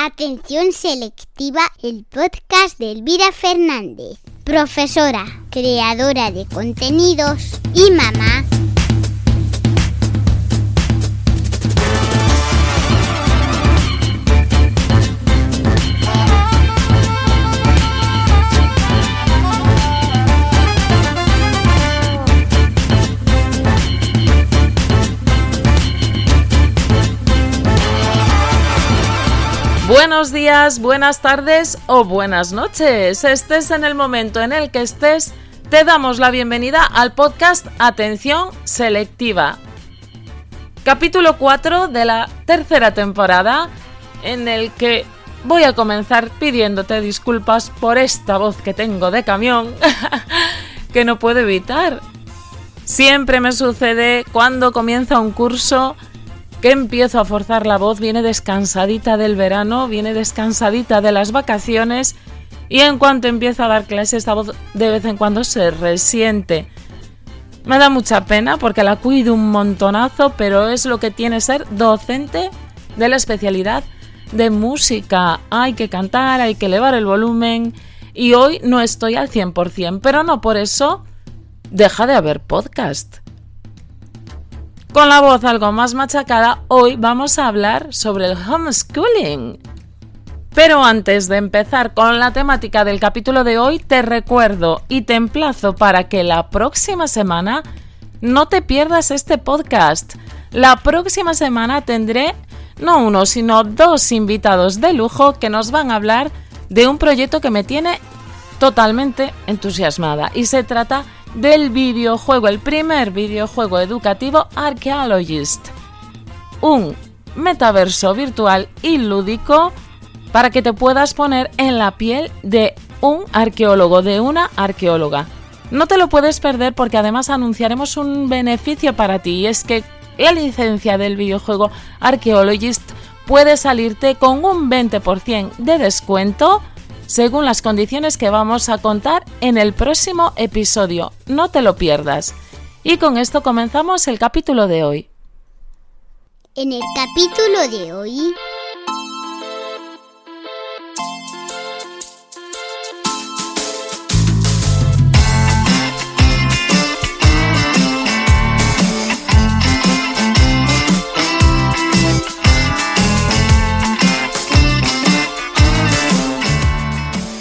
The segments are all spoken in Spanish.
Atención selectiva, el podcast de Elvira Fernández, profesora, creadora de contenidos y mamá. Buenos días, buenas tardes o buenas noches. Estés en el momento en el que estés, te damos la bienvenida al podcast Atención Selectiva. Capítulo 4 de la tercera temporada, en el que voy a comenzar pidiéndote disculpas por esta voz que tengo de camión, que no puedo evitar. Siempre me sucede cuando comienza un curso que empiezo a forzar la voz, viene descansadita del verano, viene descansadita de las vacaciones y en cuanto empiezo a dar clases esta voz de vez en cuando se resiente. Me da mucha pena porque la cuido un montonazo, pero es lo que tiene ser docente de la especialidad de música. Hay que cantar, hay que elevar el volumen y hoy no estoy al 100%, pero no por eso deja de haber podcast. Con la voz algo más machacada, hoy vamos a hablar sobre el homeschooling. Pero antes de empezar con la temática del capítulo de hoy, te recuerdo y te emplazo para que la próxima semana no te pierdas este podcast. La próxima semana tendré no uno, sino dos invitados de lujo que nos van a hablar de un proyecto que me tiene totalmente entusiasmada y se trata del videojuego, el primer videojuego educativo Archaeologist, un metaverso virtual y lúdico para que te puedas poner en la piel de un arqueólogo, de una arqueóloga. No te lo puedes perder porque además anunciaremos un beneficio para ti y es que la licencia del videojuego Archaeologist puede salirte con un 20% de descuento según las condiciones que vamos a contar en el próximo episodio. No te lo pierdas. Y con esto comenzamos el capítulo de hoy.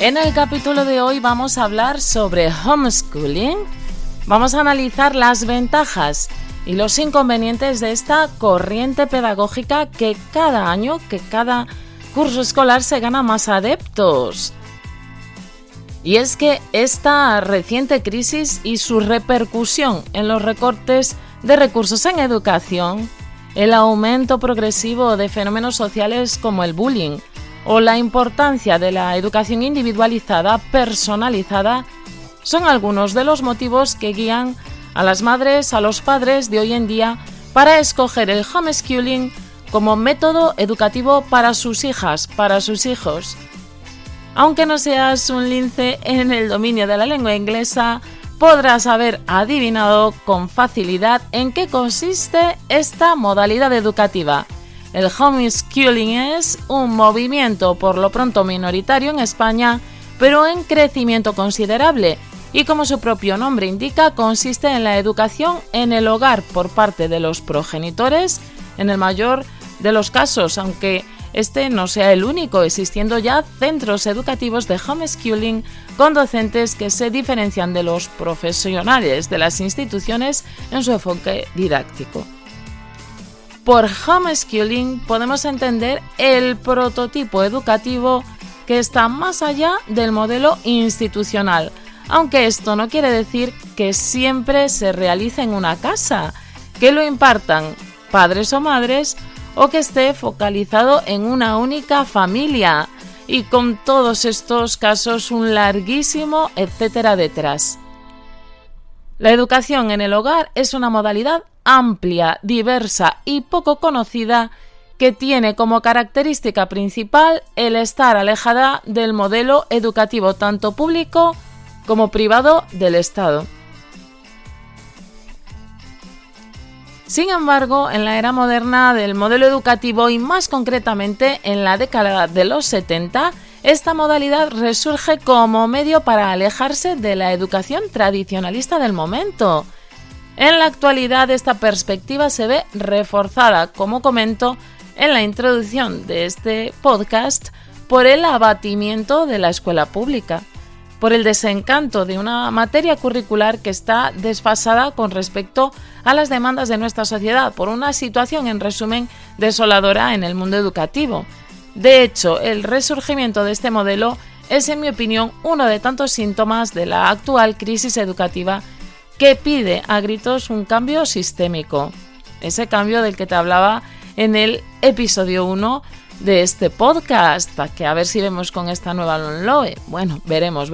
En el capítulo de hoy, vamos a hablar sobre homeschooling. Vamos a analizar las ventajas y los inconvenientes de esta corriente pedagógica que cada año, que cada curso escolar se gana más adeptos. Y es que esta reciente crisis y su repercusión en los recortes de recursos en educación, el aumento progresivo de fenómenos sociales como el bullying, o la importancia de la educación individualizada, personalizada, son algunos de los motivos que guían a las madres, a los padres de hoy en día para escoger el homeschooling como método educativo para sus hijas, para sus hijos. Aunque no seas un lince en el dominio de la lengua inglesa, podrás haber adivinado con facilidad en qué consiste esta modalidad educativa. El homeschooling es un movimiento por lo pronto minoritario en España, pero en crecimiento considerable y como su propio nombre indica, consiste en la educación en el hogar por parte de los progenitores, en el mayor de los casos, aunque este no sea el único, existiendo ya centros educativos de homeschooling con docentes que se diferencian de los profesionales de las instituciones en su enfoque didáctico. Por homeschooling podemos entender el prototipo educativo que está más allá del modelo institucional, aunque esto no quiere decir que siempre se realice en una casa, que lo impartan padres o madres o que esté focalizado en una única familia y con todos estos casos un larguísimo etcétera detrás. La educación en el hogar es una modalidad amplia, diversa y poco conocida que tiene como característica principal el estar alejada del modelo educativo tanto público como privado del Estado. Sin embargo, en la era moderna del modelo educativo y más concretamente en la década de los 70, esta modalidad resurge como medio para alejarse de la educación tradicionalista del momento. En la actualidad esta perspectiva se ve reforzada, como comento en la introducción de este podcast, por el abatimiento de la escuela pública, por el desencanto de una materia curricular que está desfasada con respecto a las demandas de nuestra sociedad, por una situación, en resumen, desoladora en el mundo educativo. De hecho, el resurgimiento de este modelo es, en mi opinión, uno de tantos síntomas de la actual crisis educativa que pide a gritos un cambio sistémico. Ese cambio del que te hablaba en el episodio 1 de este podcast, que a ver si vemos con esta nueva LOMLOE. Bueno, veremos.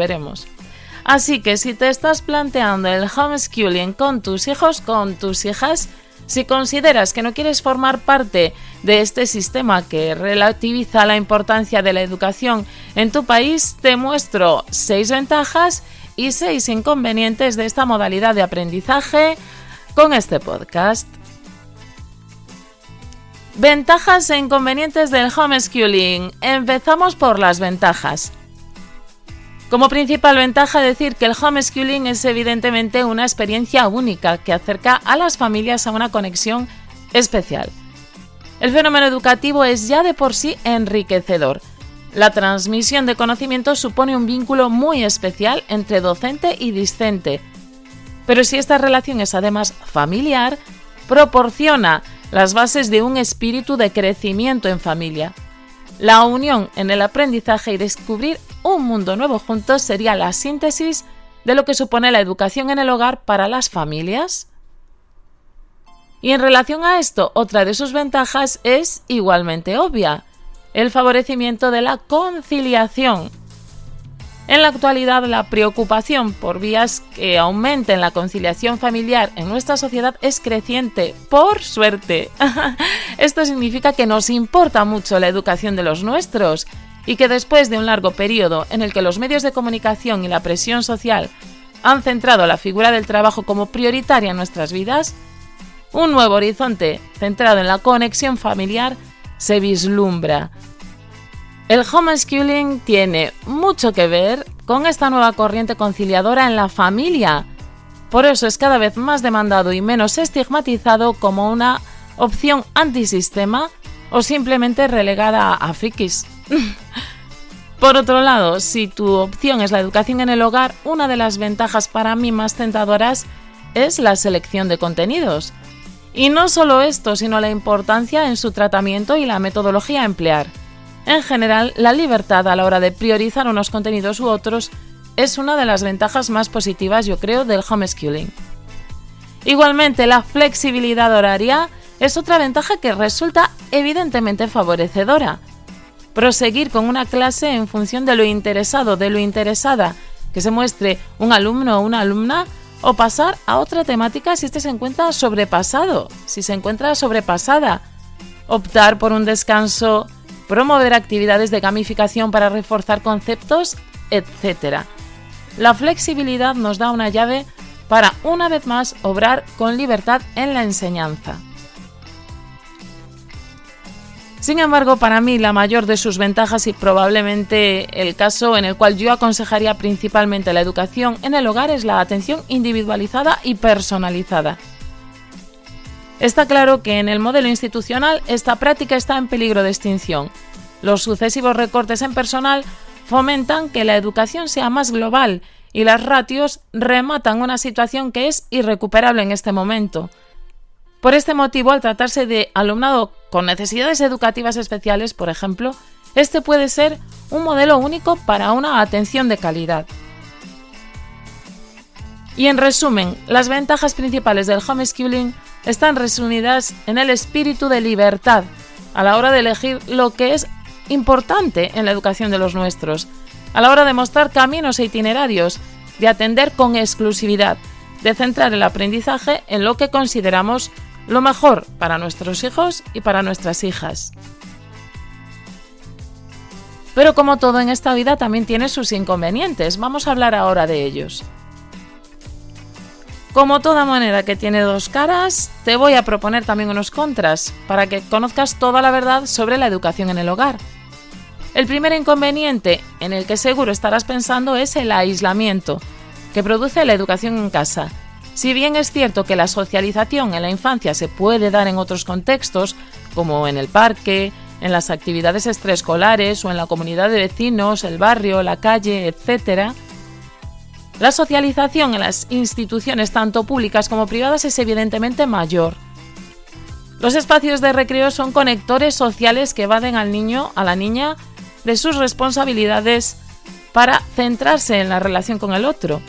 Así que si te estás planteando el homeschooling con tus hijos, con tus hijas, si consideras que no quieres formar parte de este sistema que relativiza la importancia de la educación en tu país, te muestro 6 ventajas y 6 inconvenientes de esta modalidad de aprendizaje con este podcast. Ventajas e inconvenientes del homeschooling. Empezamos por las ventajas. Como principal ventaja, decir que el homeschooling es evidentemente una experiencia única que acerca a las familias a una conexión especial. El fenómeno educativo es ya de por sí enriquecedor. La transmisión de conocimientos supone un vínculo muy especial entre docente y discente. Pero si esta relación es además familiar, proporciona las bases de un espíritu de crecimiento en familia. La unión en el aprendizaje y descubrir un mundo nuevo juntos sería la síntesis de lo que supone la educación en el hogar para las familias. Y en relación a esto, otra de sus ventajas es igualmente obvia: el favorecimiento de la conciliación. En la actualidad, la preocupación por vías que aumenten la conciliación familiar en nuestra sociedad es creciente, por suerte. Esto significa que nos importa mucho la educación de los nuestros y que después de un largo periodo en el que los medios de comunicación y la presión social han centrado la figura del trabajo como prioritaria en nuestras vidas, un nuevo horizonte centrado en la conexión familiar se vislumbra. El homeschooling tiene mucho que ver con esta nueva corriente conciliadora en la familia. Por eso es cada vez más demandado y menos estigmatizado como una opción antisistema o simplemente relegada a frikis. Por otro lado, si tu opción es la educación en el hogar, una de las ventajas para mí más tentadoras es la selección de contenidos. Y no solo esto, sino la importancia en su tratamiento y la metodología a emplear. En general, la libertad a la hora de priorizar unos contenidos u otros es una de las ventajas más positivas, yo creo, del homeschooling. Igualmente, la flexibilidad horaria es otra ventaja que resulta evidentemente favorecedora. Proseguir con una clase en función de lo interesado, de lo interesada que se muestre un alumno o una alumna, o pasar a otra temática si este se encuentra sobrepasado, si se encuentra sobrepasada. Optar por un descanso, promover actividades de gamificación para reforzar conceptos, etc. La flexibilidad nos da una llave para, una vez más, obrar con libertad en la enseñanza. Sin embargo, para mí la mayor de sus ventajas y probablemente el caso en el cual yo aconsejaría principalmente la educación en el hogar es la atención individualizada y personalizada. Está claro que en el modelo institucional esta práctica está en peligro de extinción. Los sucesivos recortes en personal fomentan que la educación sea más global y las ratios rematan una situación que es irrecuperable en este momento. Por este motivo, al tratarse de alumnado con necesidades educativas especiales, por ejemplo, este puede ser un modelo único para una atención de calidad. Y en resumen, las ventajas principales del homeschooling están resumidas en el espíritu de libertad a la hora de elegir lo que es importante en la educación de los nuestros, a la hora de mostrar caminos e itinerarios, de atender con exclusividad, de centrar el aprendizaje en lo que consideramos lo mejor para nuestros hijos y para nuestras hijas. Pero como todo en esta vida también tiene sus inconvenientes. Vamos a hablar ahora de ellos. Como toda moneda que tiene dos caras, te voy a proponer también unos contras, para que conozcas toda la verdad sobre la educación en el hogar. El primer inconveniente en el que seguro estarás pensando es el aislamiento que produce la educación en casa. Si bien es cierto que la socialización en la infancia se puede dar en otros contextos, como en el parque, en las actividades extraescolares o en la comunidad de vecinos, el barrio, la calle, etc., la socialización en las instituciones tanto públicas como privadas es evidentemente mayor. Los espacios de recreo son conectores sociales que evaden al niño, a la niña, de sus responsabilidades para centrarse en la relación con el otro,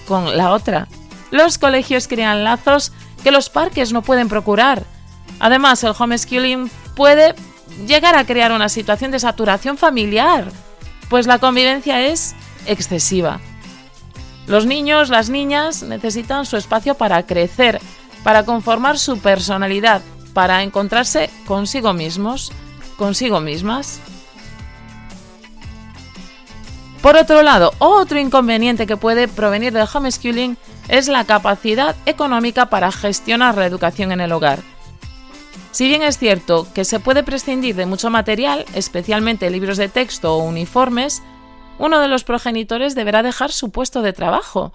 con la otra. Los colegios crean lazos que los parques no pueden procurar. Además, el homeschooling puede llegar a crear una situación de saturación familiar, pues la convivencia es excesiva. Los niños, las niñas necesitan su espacio para crecer, para conformar su personalidad, para encontrarse consigo mismos, consigo mismas. Por otro lado, otro inconveniente que puede provenir del homeschooling es la capacidad económica para gestionar la educación en el hogar. Si bien es cierto que se puede prescindir de mucho material, especialmente libros de texto o uniformes, uno de los progenitores deberá dejar su puesto de trabajo,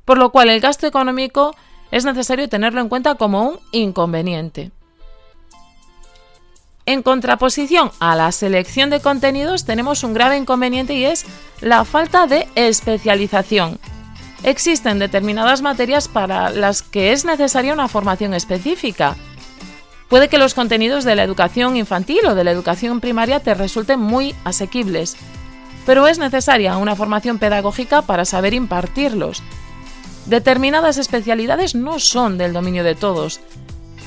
por lo cual el gasto económico es necesario tenerlo en cuenta como un inconveniente. En contraposición a la selección de contenidos tenemos un grave inconveniente y es la falta de especialización. Existen determinadas materias para las que es necesaria una formación específica. Puede que los contenidos de la educación infantil o de la educación primaria te resulten muy asequibles, pero es necesaria una formación pedagógica para saber impartirlos. Determinadas especialidades no son del dominio de todos,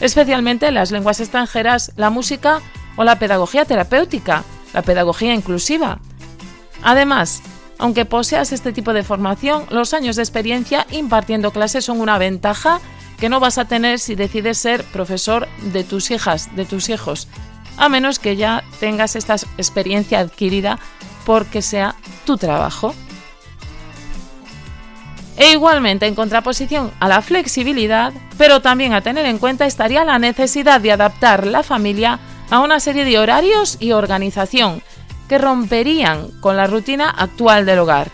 especialmente las lenguas extranjeras, la música o la pedagogía terapéutica, la pedagogía inclusiva. Además, aunque poseas este tipo de formación, los años de experiencia impartiendo clases son una ventaja que no vas a tener si decides ser profesor de tus hijas, de tus hijos, a menos que ya tengas esta experiencia adquirida porque sea tu trabajo. E igualmente, en contraposición a la flexibilidad, pero también a tener en cuenta, estaría la necesidad de adaptar la familia a una serie de horarios y organización que romperían con la rutina actual del hogar.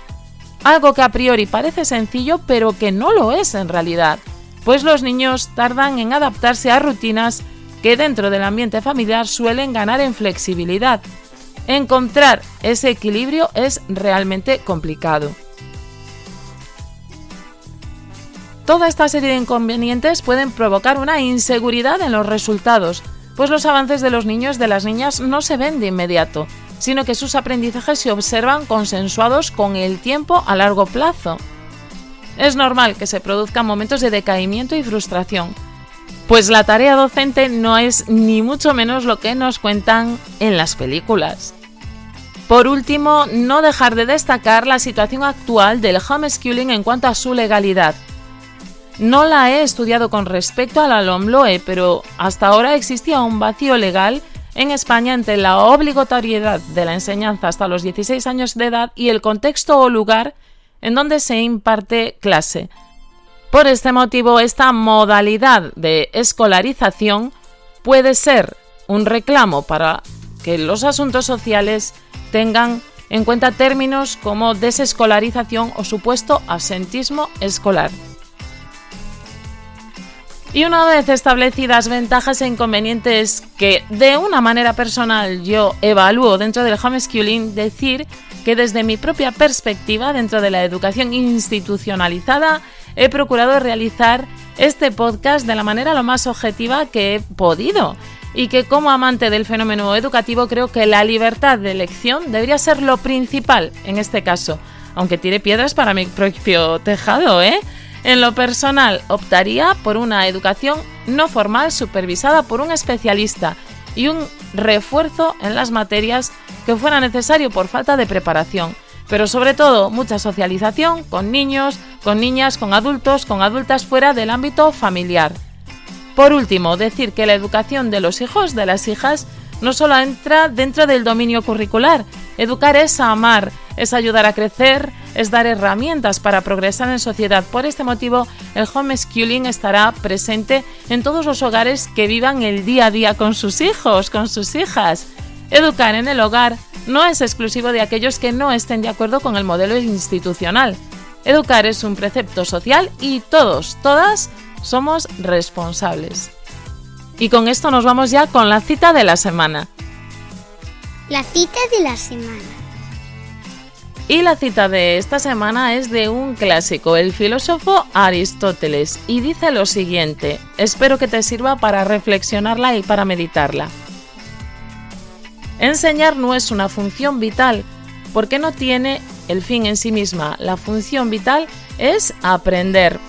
Algo que a priori parece sencillo, pero que no lo es en realidad, pues los niños tardan en adaptarse a rutinas que dentro del ambiente familiar suelen ganar en flexibilidad. Encontrar ese equilibrio es realmente complicado. Toda esta serie de inconvenientes pueden provocar una inseguridad en los resultados, pues los avances de los niños y de las niñas no se ven de inmediato, sino que sus aprendizajes se observan consensuados con el tiempo a largo plazo. Es normal que se produzcan momentos de decaimiento y frustración, pues la tarea docente no es ni mucho menos lo que nos cuentan en las películas. Por último, no dejar de destacar la situación actual del homeschooling en cuanto a su legalidad. No la he estudiado con respecto a la LOMLOE, pero hasta ahora existía un vacío legal en España entre la obligatoriedad de la enseñanza hasta los 16 años de edad y el contexto o lugar en donde se imparte clase. Por este motivo, esta modalidad de escolarización puede ser un reclamo para que los asuntos sociales tengan en cuenta términos como desescolarización o supuesto absentismo escolar. Y una vez establecidas ventajas e inconvenientes que de una manera personal yo evalúo dentro del homeschooling, decir que desde mi propia perspectiva dentro de la educación institucionalizada he procurado realizar este podcast de la manera lo más objetiva que he podido y que como amante del fenómeno educativo creo que la libertad de elección debería ser lo principal en este caso, aunque tire piedras para mi propio tejado, En lo personal, optaría por una educación no formal supervisada por un especialista y un refuerzo en las materias que fuera necesario por falta de preparación, pero sobre todo mucha socialización con niños, con niñas, con adultos, con adultas fuera del ámbito familiar. Por último, decir que la educación de los hijos, de las hijas, no solo entra dentro del dominio curricular. Educar es amar, es ayudar a crecer, es dar herramientas para progresar en sociedad. Por este motivo, el homeschooling estará presente en todos los hogares que vivan el día a día con sus hijos, con sus hijas. Educar en el hogar no es exclusivo de aquellos que no estén de acuerdo con el modelo institucional. Educar es un precepto social y todos, todas, somos responsables. Y con esto nos vamos ya con la cita de la semana. La cita de la semana. Y la cita de esta semana es de un clásico, el filósofo Aristóteles, y dice lo siguiente, espero que te sirva para reflexionarla y para meditarla. Enseñar no es una función vital, porque no tiene el fin en sí misma. La función vital es aprender.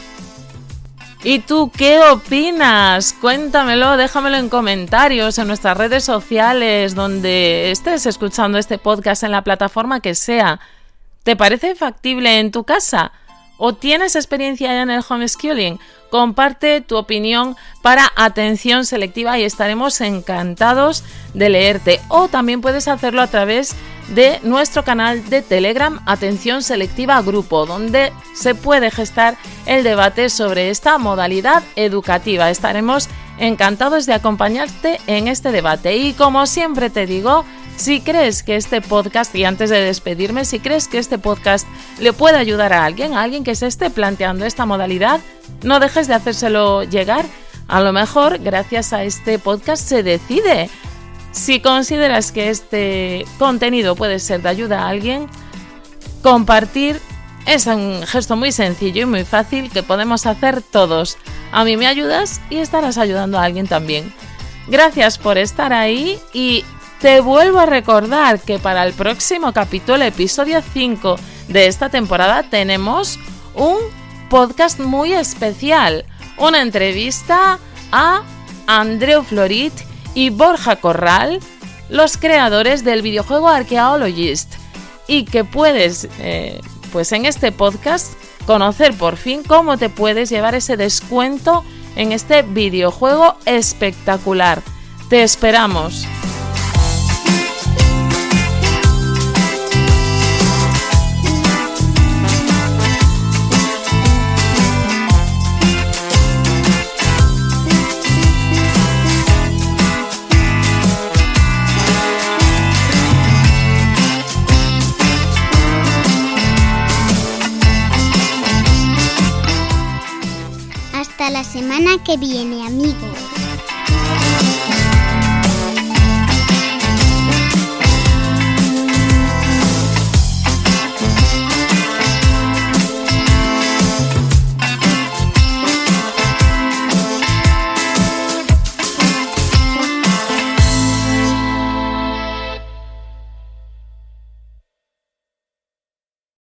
¿Y tú qué opinas? Cuéntamelo, déjamelo en comentarios, en nuestras redes sociales, donde estés escuchando este podcast, en la plataforma que sea. ¿Te parece factible en tu casa? ¿O tienes experiencia ya en el homeschooling? Comparte tu opinión para atención selectiva y estaremos encantados de leerte. O también puedes hacerlo a través de nuestro canal de Telegram Atención Selectiva Grupo, donde se puede gestar el debate sobre esta modalidad educativa. Estaremos encantados de acompañarte en este debate. Y como siempre te digo, si crees que este podcast, y antes de despedirme, si crees que este podcast le puede ayudar a alguien que se esté planteando esta modalidad, no dejes de hacérselo llegar. A lo mejor, gracias a este podcast, se decide. Si consideras que este contenido puede ser de ayuda a alguien, compartir es un gesto muy sencillo y muy fácil que podemos hacer todos. A mí me ayudas y estarás ayudando a alguien también. Gracias por estar ahí y te vuelvo a recordar que para el próximo capítulo, episodio 5 de esta temporada, tenemos un podcast muy especial. Una entrevista a Andreu Florit y Borja Corral, los creadores del videojuego Archaeologist, y que puedes, pues en este podcast, conocer por fin cómo te puedes llevar ese descuento en este videojuego espectacular. Te esperamos. Hasta la semana que viene, amigos.